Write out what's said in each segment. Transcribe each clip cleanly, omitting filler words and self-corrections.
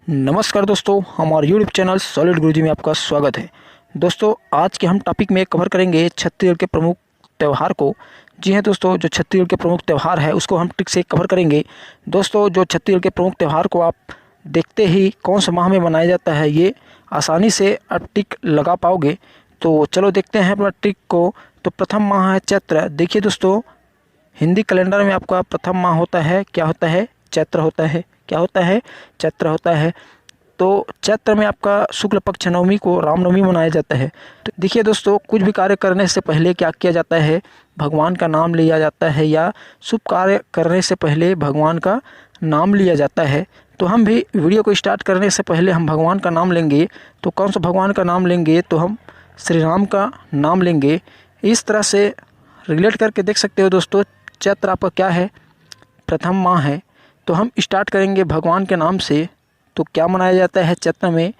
नमस्कार दोस्तों, हमारे यूट्यूब चैनल सॉलिड गुरुजी में आपका स्वागत है। दोस्तों, आज के हम टॉपिक में कवर करेंगे छत्तीसगढ़ के प्रमुख त्यौहार को। जी हैं दोस्तों, जो छत्तीसगढ़ के प्रमुख त्यौहार है उसको हम ट्रिक से कवर करेंगे। दोस्तों, जो छत्तीसगढ़ के प्रमुख त्यौहार को आप देखते ही कौन से माह में मनाया जाता है ये आसानी से आप टिक लगा पाओगे। तो चलो देखते हैं अपना ट्रिक को। तो प्रथम माह है चैत्र। देखिए दोस्तों, हिंदी कैलेंडर में आपका प्रथम माह होता है, क्या होता है? चैत्र होता है। क्या होता है? चैत्र होता है। तो चैत्र में आपका शुक्ल पक्ष नवमी को रामनवमी मनाया जाता है। तो देखिए दोस्तों, कुछ भी कार्य करने से पहले क्या किया जाता है? भगवान का नाम लिया जाता है, या शुभ कार्य करने से पहले भगवान का नाम लिया जाता है। तो हम भी वीडियो को स्टार्ट करने से पहले हम भगवान का नाम लेंगे। तो कौन सा भगवान का नाम लेंगे? तो हम श्री राम का नाम लेंगे। इस तरह से रिलेट करके देख सकते हो दोस्तों, चैत्र आपका क्या है? प्रथम माह है। तो हम स्टार्ट करेंगे भगवान के नाम से। तो क्या मनाया जाता है चैत्र में?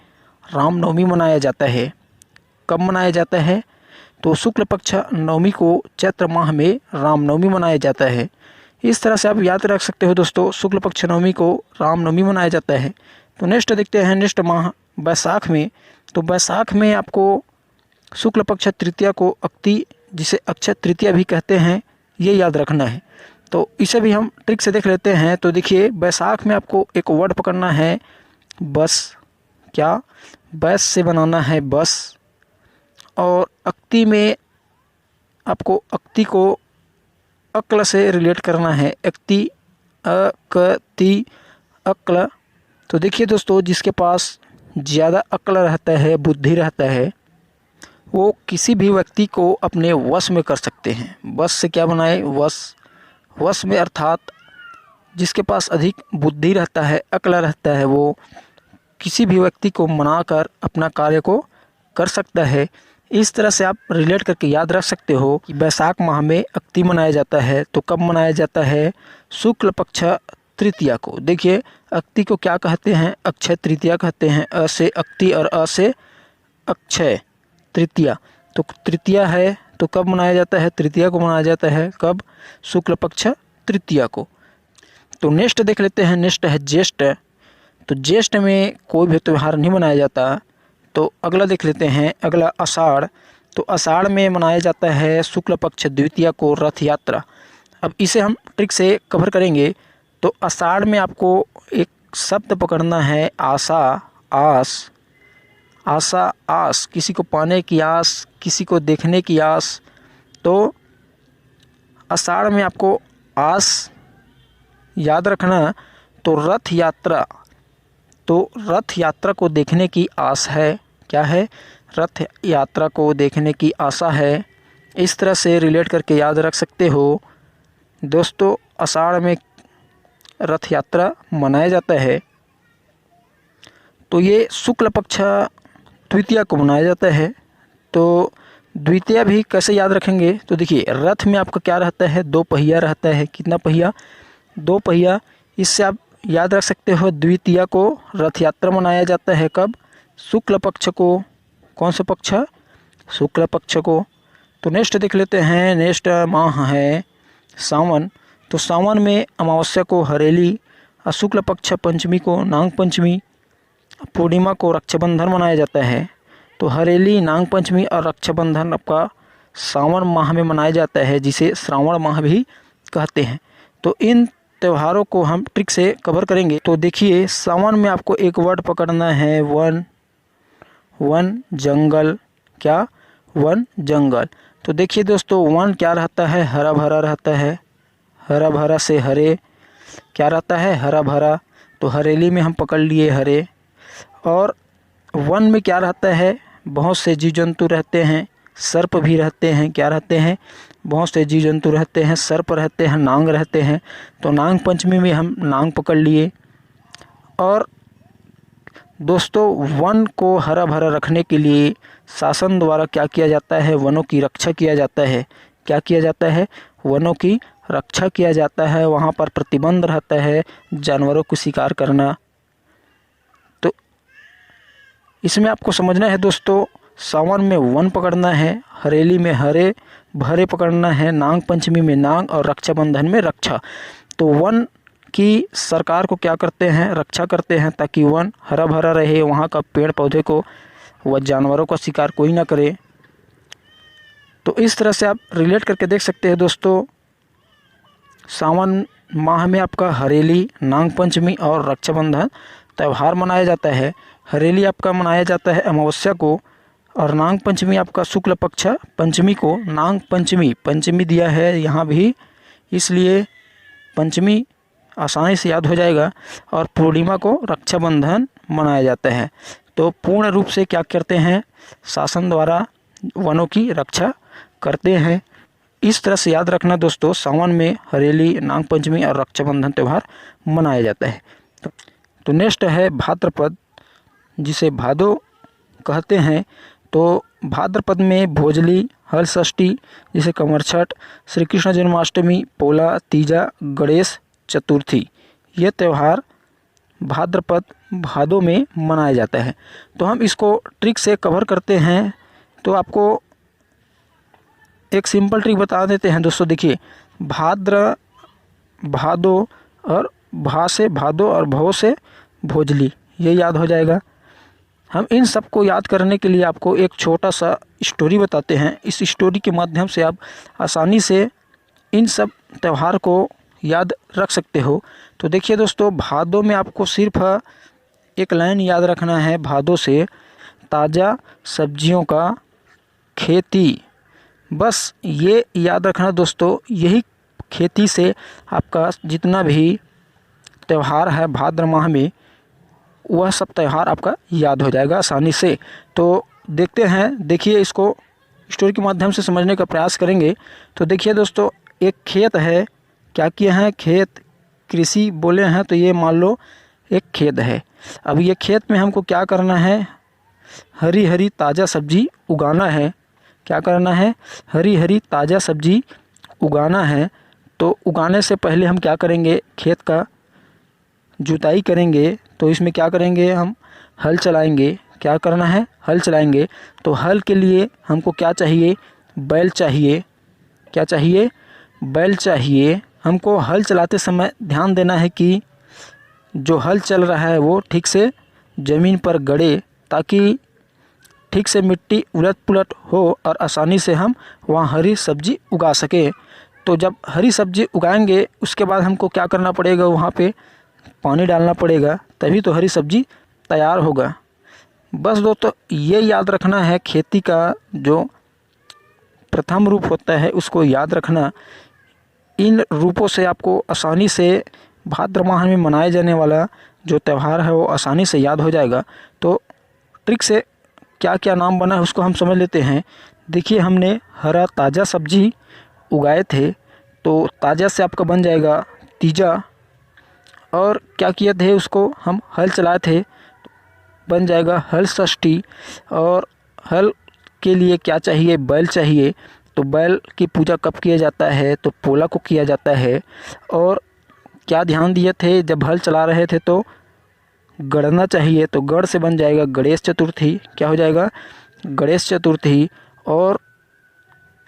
रामनवमी मनाया जाता है। कब मनाया जाता है? तो शुक्ल पक्ष नवमी को चैत्र माह में रामनवमी मनाया जाता है। इस तरह से आप याद रख सकते हो दोस्तों, शुक्ल पक्ष नवमी को रामनवमी मनाया जाता है। तो नेक्स्ट देखते हैं, नेक्स्ट माह बैसाख में। तो बैसाख में आपको शुक्ल पक्ष तृतीया को अक्ति, जिसे अक्षय तृतीया भी कहते हैं, ये याद रखना है। तो इसे भी हम ट्रिक से देख लेते हैं। तो देखिए, बैसाख में आपको एक वर्ड पकड़ना है, बस। क्या? बस से बनाना है बस। और अक्ति में आपको अक्ति को अक्ल से रिलेट करना है। अक्ति, अक्ति, अक्ल। तो देखिए दोस्तों, जिसके पास ज़्यादा अक्ल रहता है, बुद्धि रहता है, वो किसी भी व्यक्ति को अपने वश में कर सकते हैं। वश से क्या बनाए? वश। वश में अर्थात जिसके पास अधिक बुद्धि रहता है, अक्ल रहता है, वो किसी भी व्यक्ति को मनाकर अपना कार्य को कर सकता है। इस तरह से आप रिलेट करके याद रख सकते हो कि बैसाख माह में अक्ति मनाया जाता है। तो कब मनाया जाता है? शुक्ल पक्ष तृतीया को। देखिए, अक्ति को क्या कहते हैं? अक्षय तृतीया कहते हैं। अ से अक्ति और अ से अक्षय तृतीया। तो तृतीया है, तो कब मनाया जाता है? तृतीया को मनाया जाता है। कब? शुक्ल पक्ष तृतीया को। तो नेक्स्ट देख लेते हैं, नेक्स्ट है ज्येष्ठ। तो ज्येष्ठ में कोई भी त्यौहार नहीं मनाया जाता। तो अगला देख लेते हैं, अगला आषाढ़। तो आषाढ़ में मनाया जाता है शुक्ल पक्ष द्वितीया को रथ यात्रा। अब इसे हम ट्रिक से कवर करेंगे। तो आषाढ़ में आपको एक शब्द पकड़ना है, आशा, आस। आशा, आस, किसी को पाने की आस, किसी को देखने की आस। तो आषाढ़ में आपको आस याद रखना। तो रथ यात्रा, तो रथ यात्रा को देखने की आस है। क्या है? रथ यात्रा को देखने की आशा है। इस तरह से रिलेट करके याद रख सकते हो दोस्तों। आषाढ़ में रथ यात्रा मनाया जाता है। तो ये शुक्ल पक्ष द्वितीया को मनाया जाता है। तो द्वितीया भी कैसे याद रखेंगे? तो देखिए, रथ में आपका क्या रहता है? दो पहिया रहता है। कितना पहिया? दो पहिया। इससे आप याद रख सकते हो द्वितीया को रथ यात्रा मनाया जाता है। कब? शुक्ल पक्ष को। कौन सा पक्ष? शुक्ल पक्ष को। तो नेक्स्ट देख लेते हैं, नेक्स्ट माह है सावन। तो सावन में अमावस्या को हरेली, और शुक्ल पक्ष पंचमी को नाग पंचमी, पूर्णिमा को रक्षाबंधन मनाया जाता है। तो हरेली, नाग पंचमी और रक्षाबंधन आपका सावन माह में मनाया जाता है, जिसे श्रावण माह भी कहते हैं। तो इन त्योहारों को हम ट्रिक से कवर करेंगे। तो देखिए, सावन में आपको एक वर्ड पकड़ना है, वन। वन, जंगल। क्या? वन, जंगल। तो देखिए दोस्तों, वन क्या रहता है? हरा भरा रहता है। हरा भरा से हरे, क्या रहता है? हरा भरा। तो हरेली में हम पकड़ लिए हरे। और वन में क्या रहता है? बहुत से जीव जंतु रहते हैं, सर्प भी रहते हैं। क्या रहते हैं? बहुत से जीव जंतु रहते हैं, सर्प रहते हैं, नांग रहते हैं। तो नाग पंचमी में हम नांग पकड़ लिए। और दोस्तों, वन को हरा भरा रखने के लिए शासन द्वारा क्या किया जाता है? वनों की रक्षा किया जाता है। क्या किया जाता है? वनों की रक्षा किया जाता है। वहाँ पर प्रतिबंध रहता है जानवरों को शिकार करना। तो इसमें आपको समझना है दोस्तों, सावन में वन पकड़ना है, हरेली में हरे भरे पकड़ना है, नाग पंचमी में नाग और रक्षाबंधन में रक्षा। तो वन कि सरकार को क्या करते हैं, रक्षा करते हैं ताकि वन हरा भरा रहे, वहाँ का पेड़ पौधे को व जानवरों का शिकार कोई ना करे। तो इस तरह से आप रिलेट करके देख सकते हैं दोस्तों। सावन माह में आपका हरेली, नाग पंचमी और रक्षाबंधन त्यौहार मनाया जाता है। हरेली आपका मनाया जाता है अमावस्या को और नाग पंचमी आपका शुक्ल पक्ष पंचमी को। नाग पंचमी, पंचमी दिया है यहाँ भी, इसलिए पंचमी आसानी से याद हो जाएगा। और पूर्णिमा को रक्षाबंधन मनाया जाता है। तो पूर्ण रूप से क्या करते हैं, शासन द्वारा वनों की रक्षा करते हैं। इस तरह से याद रखना दोस्तों, सावन में हरेली, नाग पंचमी और रक्षाबंधन त्यौहार मनाया जाता है। तो नेक्स्ट है भाद्रपद, जिसे भादो कहते हैं। तो भाद्रपद में भोजली, हल षष्ठी जिसे कमरछठ, श्री कृष्ण जन्माष्टमी, पोला, तीजा, गणेश चतुर्थी, ये त्यौहार भाद्रपद भादो में मनाया जाता है। तो हम इसको ट्रिक से कवर करते हैं। तो आपको एक सिंपल ट्रिक बता देते हैं दोस्तों। देखिए, भाद्र, भादो और भा से भादो और भव से भोजली, ये याद हो जाएगा। हम इन सब को याद करने के लिए आपको एक छोटा सा स्टोरी बताते हैं। इस स्टोरी के माध्यम से आप आसानी से इन सब त्यौहार को याद रख सकते हो। तो देखिए दोस्तों, भादों में आपको सिर्फ एक लाइन याद रखना है। भादों से ताज़ा सब्जियों का खेती, बस ये याद रखना दोस्तों। यही खेती से आपका जितना भी त्यौहार है भाद्र माह में, वह सब त्यौहार आपका याद हो जाएगा आसानी से। तो देखते हैं, देखिए इसको स्टोरी के माध्यम से समझने का प्रयास करेंगे। तो देखिए दोस्तों, एक खेत है, क्या किए हैं, खेत, कृषि बोले हैं तो ये मान लो एक खेत है। अब ये खेत में हमको क्या करना है, हरी हरी ताज़ा सब्जी उगाना है। क्या करना है, हरी हरी ताज़ा सब्जी उगाना है। तो उगाने से पहले हम क्या करेंगे, खेत का जुताई करेंगे। तो इसमें क्या करेंगे, हम हल चलाएंगे। क्या करना है, हल चलाएंगे। तो हल के लिए हमको क्या चाहिए, बैल चाहिए। क्या चाहिए, बैल चाहिए। हमको हल चलाते समय ध्यान देना है कि जो हल चल रहा है वो ठीक से ज़मीन पर गड़े, ताकि ठीक से मिट्टी उलट पुलट हो और आसानी से हम वहाँ हरी सब्जी उगा सकें। तो जब हरी सब्जी उगाएंगे उसके बाद हमको क्या करना पड़ेगा, वहाँ पे पानी डालना पड़ेगा, तभी तो हरी सब्जी तैयार होगा। बस दोस्तों, ये याद रखना है, खेती का जो प्रथम रूप होता है उसको याद रखना। इन रूपों से आपको आसानी से भाद्र माह में मनाए जाने वाला जो त्यौहार है वो आसानी से याद हो जाएगा। तो ट्रिक से क्या क्या नाम बना है उसको हम समझ लेते हैं। देखिए, हमने हरा ताज़ा सब्जी उगाए थे, तो ताज़ा से आपका बन जाएगा तीजा। और क्या किए थे, उसको हम हल चलाए थे, बन जाएगा हल षष्ठी। और हल के लिए क्या चाहिए, बैल चाहिए। तो बैल की पूजा कब किया जाता है, तो पोला को किया जाता है। और क्या ध्यान दिए थे, जब हल चला रहे थे तो गड़ना चाहिए, तो गढ़ से बन जाएगा गणेश चतुर्थी। क्या हो जाएगा, गणेश चतुर्थी। और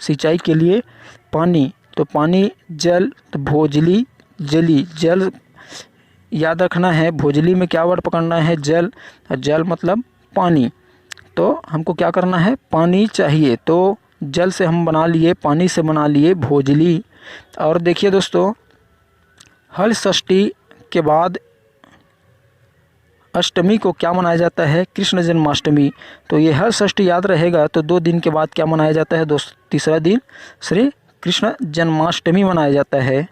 सिंचाई के लिए पानी, तो पानी, जल, तो भोजली, जली, जल याद रखना है। भोजली में क्या वर्ड पकड़ना है, जल, और जल मतलब पानी। तो हमको क्या करना है, पानी चाहिए। तो जल से हम बना लिए, पानी से बना लिए भोजली। और देखिए दोस्तों, हल षष्ठी के बाद अष्टमी को क्या मनाया जाता है, कृष्ण जन्माष्टमी। तो ये हल षष्ठी याद रहेगा। तो 2 दिन के बाद क्या मनाया जाता है दोस्त, तीसरा दिन श्री कृष्ण जन्माष्टमी मनाया जाता है।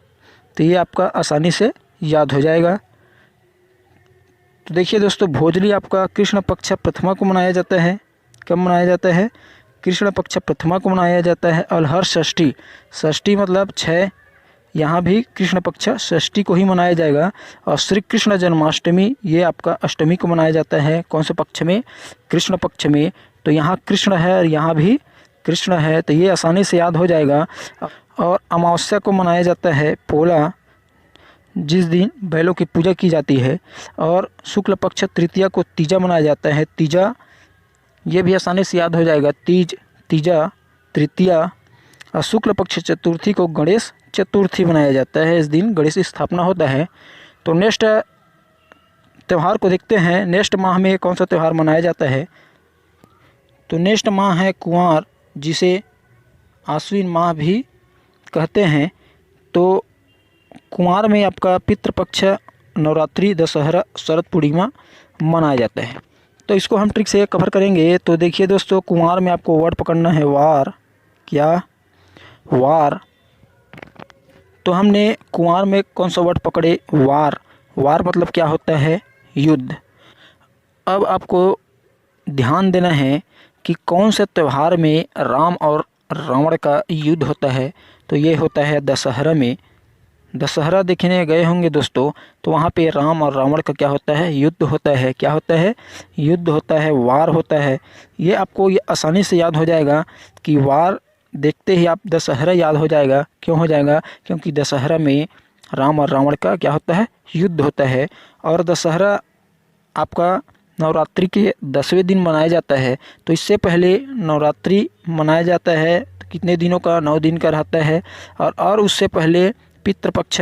तो ये आपका आसानी से याद हो जाएगा। तो देखिए दोस्तों, भोजली आपका कृष्ण पक्ष प्रथमा को मनाया जाता है। कब मनाया जाता है, कृष्ण पक्ष प्रथमा को मनाया जाता है। और हर षष्ठी, षष्ठी मतलब 6, यहाँ भी कृष्ण पक्ष षष्ठी को ही मनाया जाएगा। और श्री कृष्ण जन्माष्टमी ये आपका अष्टमी को मनाया जाता है। कौन से पक्ष में, कृष्ण पक्ष में। तो यहाँ कृष्ण है और यहाँ भी कृष्ण है, तो ये आसानी से याद हो जाएगा। और अमावस्या को मनाया जाता है पोला, जिस दिन बैलों की पूजा की जाती है। और शुक्ल पक्ष तृतीया को तीजा मनाया जाता है। तीजा ये भी आसानी से याद हो जाएगा, तीज, तीजा, तृतीया। और शुक्ल पक्ष चतुर्थी को गणेश चतुर्थी मनाया जाता है। इस दिन गणेश स्थापना होता है। तो नेक्स्ट त्यौहार को देखते हैं, नेक्स्ट माह में कौन सा त्यौहार मनाया जाता है। तो नेक्स्ट माह है कुंवार, जिसे आश्विन माह भी कहते हैं। तो कुंवार में आपका पितृपक्ष, नवरात्रि, दशहरा, शरद पूर्णिमा मनाया जाता है। तो इसको हम ट्रिक से कवर करेंगे। तो देखिए दोस्तों, कुंवार में आपको वर्ड पकड़ना है वार। क्या? वार। तो हमने कुंवार में कौन सा वर्ड पकड़े? वार। वार मतलब क्या होता है? युद्ध। अब आपको ध्यान देना है कि कौन से त्यौहार में राम और रावण का युद्ध होता है। तो ये होता है दशहरा में। दशहरा देखने गए होंगे दोस्तों, तो वहाँ पे राम और रावण का क्या होता है? युद्ध होता है। क्या होता है? युद्ध होता है, वार होता है। ये आपको ये आसानी से याद हो जाएगा कि वार देखते ही आप दशहरा याद हो जाएगा। क्यों हो जाएगा? क्योंकि दशहरा में राम और रावण का क्या होता है? युद्ध होता है। और दशहरा आपका नवरात्रि के 10वें दिन मनाया जाता है। तो इससे पहले नवरात्रि मनाया जाता है, तो कितने दिनों का? 9 दिन का रहता है। और उससे पहले पितृपक्ष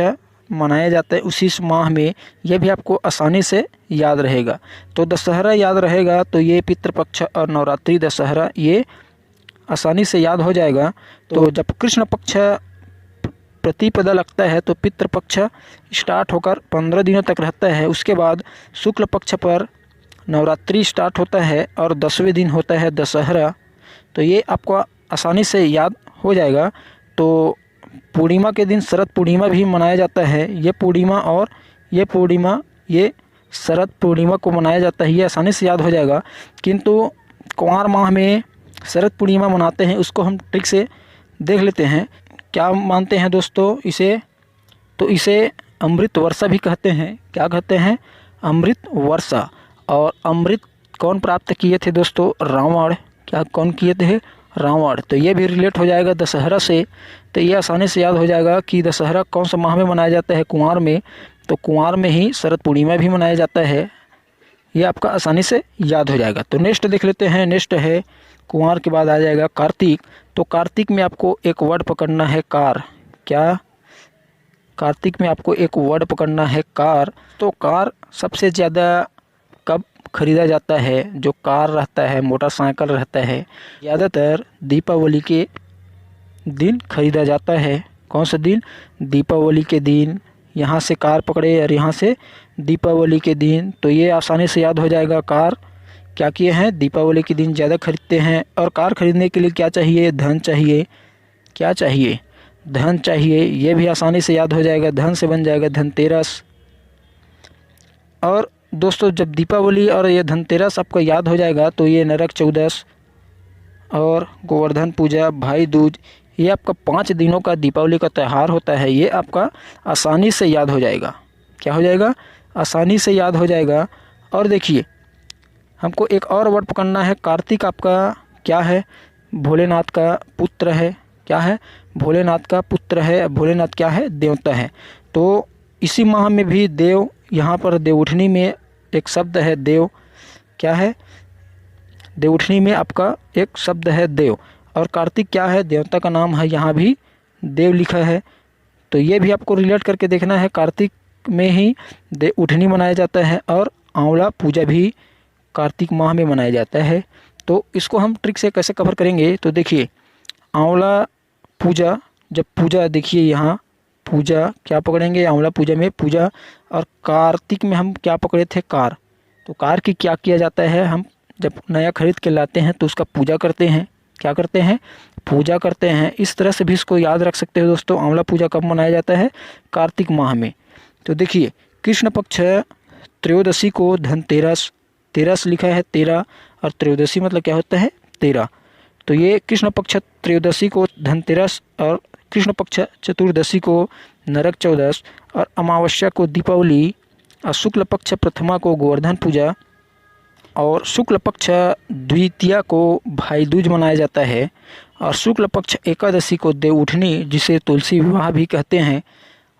मनाया जाता है उसी माह में। यह भी आपको आसानी से याद रहेगा। तो दशहरा याद रहेगा, तो ये पितृपक्ष और नवरात्रि, दशहरा ये आसानी से याद हो जाएगा। तो जब कृष्ण पक्ष प्रतिपदा लगता है तो पितृपक्ष स्टार्ट होकर 15 दिनों तक रहता है। उसके बाद शुक्ल पक्ष पर नवरात्रि स्टार्ट होता है और 10वें दिन होता है दशहरा। तो ये आपको आसानी से याद हो जाएगा। तो पूर्णिमा के दिन शरद पूर्णिमा भी मनाया जाता है। ये पूर्णिमा और ये पूर्णिमा, ये शरद पूर्णिमा को मनाया जाता है। ये आसानी से याद हो जाएगा। किंतु कुंवार माह में शरद पूर्णिमा मनाते हैं, उसको हम ट्रिक से देख लेते हैं। क्या मानते हैं दोस्तों इसे? तो इसे अमृत वर्षा भी कहते हैं। क्या कहते हैं? अमृत वर्षा। और अमृत कौन प्राप्त किए थे दोस्तों? रावण। क्या कौन किए थे? रावण। तो ये भी रिलेट हो जाएगा दशहरा से। तो ये आसानी से याद हो जाएगा कि दशहरा कौन सा माह में मनाया जाता है? कुंवार में। तो कुंवार में ही शरद पूर्णिमा भी मनाया जाता है। ये आपका आसानी से याद हो जाएगा। तो नेक्स्ट देख लेते हैं। नेक्स्ट है कुंवार के बाद आ जाएगा कार्तिक। तो कार्तिक में आपको एक वर्ड पकड़ना है कार। क्या? कार्तिक में आपको एक वर्ड पकड़ना है कार। तो कार सबसे ज़्यादा कब खरीदा जाता है? जो कार रहता है, मोटरसाइकिल रहता है, ज़्यादातर दीपावली के दिन खरीदा जाता है। कौन सा दिन? दीपावली के दिन। यहाँ से कार पकड़े और यहाँ से दीपावली के दिन। तो ये आसानी से याद हो जाएगा। कार क्या किए हैं? दीपावली के दिन ज़्यादा खरीदते हैं। और कार खरीदने के लिए क्या चाहिए? धन चाहिए। क्या चाहिए? धन चाहिए। ये भी आसानी से याद हो जाएगा। धन से बन जाएगा धनतेरस। और दोस्तों, जब दीपावली और ये धनतेरस आपका याद हो जाएगा तो ये नरक चौदस और गोवर्धन पूजा, भाई दूज, ये आपका 5 दिनों का दीपावली का त्यौहार होता है। ये आपका आसानी से याद हो जाएगा। क्या हो जाएगा? आसानी से याद हो जाएगा। और देखिए, हमको एक और वर्ड पकड़ना है। कार्तिक आपका क्या है? भोलेनाथ का पुत्र है। क्या है? भोलेनाथ का पुत्र है। भोलेनाथ क्या है? देवता है। तो इसी माह में भी देव, यहाँ पर देवउठनी में एक शब्द है देव। क्या है? देवउठनी में आपका एक शब्द है देव। और कार्तिक क्या है? देवता का नाम है। यहाँ भी देव लिखा है। तो ये भी आपको रिलेट करके देखना है। कार्तिक में ही देवउठनी मनाया जाता है और आंवला पूजा भी कार्तिक माह में मनाया जाता है। तो इसको हम ट्रिक से कैसे कवर करेंगे? तो देखिए, आंवला पूजा, जब पूजा, देखिए यहाँ पूजा क्या पकड़ेंगे? आंवला पूजा में पूजा। और कार्तिक में हम क्या पकड़े थे? कार। तो कार की क्या किया जाता है? हम जब नया खरीद के लाते हैं तो उसका पूजा करते हैं। क्या करते हैं? पूजा करते हैं। इस तरह से भी इसको याद रख सकते हो दोस्तों। आंवला पूजा कब मनाया जाता है? कार्तिक माह में। तो देखिए, कृष्ण पक्ष त्रयोदशी को धनतेरस, तेरस लिखा है 13, और त्रयोदशी मतलब क्या होता है? 13। तो ये कृष्ण पक्ष त्रयोदशी को धनतेरस, और कृष्ण पक्ष चतुर्दशी को नरक चौदस, और अमावस्या को दीपावली, और शुक्ल पक्ष प्रथमा को गोवर्धन पूजा, और शुक्ल पक्ष द्वितीया को भाई दूज मनाया जाता है, और शुक्ल पक्ष एकादशी को देवउठनी, जिसे तुलसी विवाह भी कहते हैं,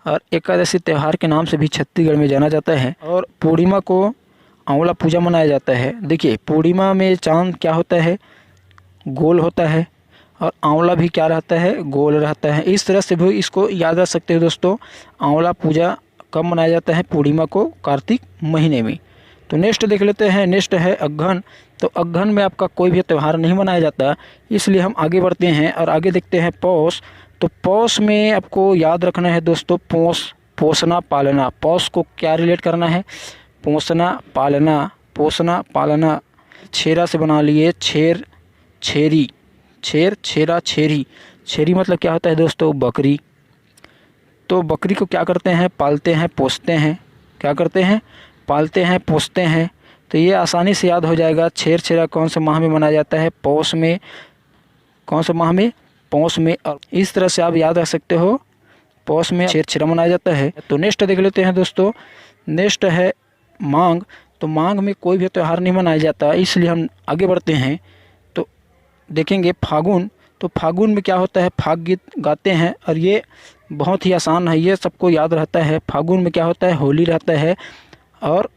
और एकादशी त्यौहार के नाम से भी छत्तीसगढ़ में जाना जाता है। और पूर्णिमा को आंवला पूजा मनाया जाता है। देखिए, पूर्णिमा में चांद क्या होता है? गोल होता है। और आंवला भी क्या रहता है? गोल रहता है। इस तरह से भी इसको याद रख सकते हो दोस्तों। आंवला पूजा कब मनाया जाता है? पूर्णिमा को, कार्तिक महीने में। तो नेक्स्ट देख लेते हैं, नेक्स्ट है अगहन। तो अगहन में आपका कोई भी त्यौहार नहीं मनाया जाता, इसलिए हम आगे बढ़ते हैं और आगे देखते हैं पौष। तो पौष में आपको याद रखना है दोस्तों, पोषना पालना। पौष को क्या रिलेट करना है? पोषना पालना, पोषना पालना। छेरा से बना लिए, छेर छेरी, छेर छेरा छेरी। छेरी मतलब क्या होता है दोस्तों? बकरी। तो बकरी को क्या करते हैं? पालते हैं, पोसते हैं। क्या करते हैं? पालते हैं, पोसते हैं। तो ये आसानी से याद हो जाएगा। छेर छेरा कौन से माह में मनाया जाता है? पौष में। कौन से माह में? पौष में। और इस तरह से आप याद रख सकते हो, पौष में छेर छेरा मनाया जाता है। तो नेक्स्ट देख लेते हैं दोस्तों, नेक्स्ट है मांग। तो मांग में कोई भी त्यौहार नहीं मनाया जाता, इसलिए हम आगे बढ़ते हैं। तो देखेंगे फागुन। तो फागुन में क्या होता है? फाग गीत गाते हैं और ये बहुत ही आसान है, ये सबको याद रहता है। फागुन में क्या होता है? होली रहता है और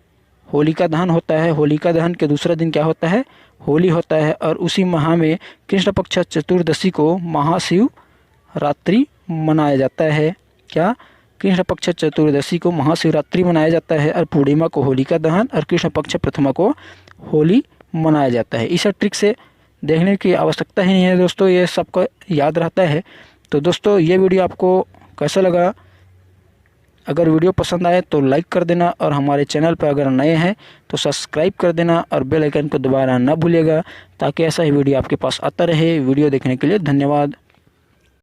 होलिका दहन होता है। होलिका दहन के दूसरा दिन क्या होता है? होली होता है। और उसी माह में कृष्ण पक्ष चतुर्दशी को महाशिवरात्रि मनाया जाता है। क्या? कृष्ण पक्ष चतुर्दशी को महाशिवरात्रि मनाया जाता है और पूर्णिमा को होलिका दहन और कृष्ण पक्ष प्रथमा को होली मनाया जाता है। इस ट्रिक से देखने की आवश्यकता ही नहीं है दोस्तों, ये सबको याद रहता है। तो दोस्तों ये वीडियो आपको कैसा लगा? अगर वीडियो पसंद आए तो लाइक कर देना और हमारे चैनल पर अगर नए हैं तो सब्सक्राइब कर देना और बेल आइकन को दबाना ना भूलिएगा, ताकि ऐसा ही वीडियो आपके पास आता रहे। वीडियो देखने के लिए धन्यवाद।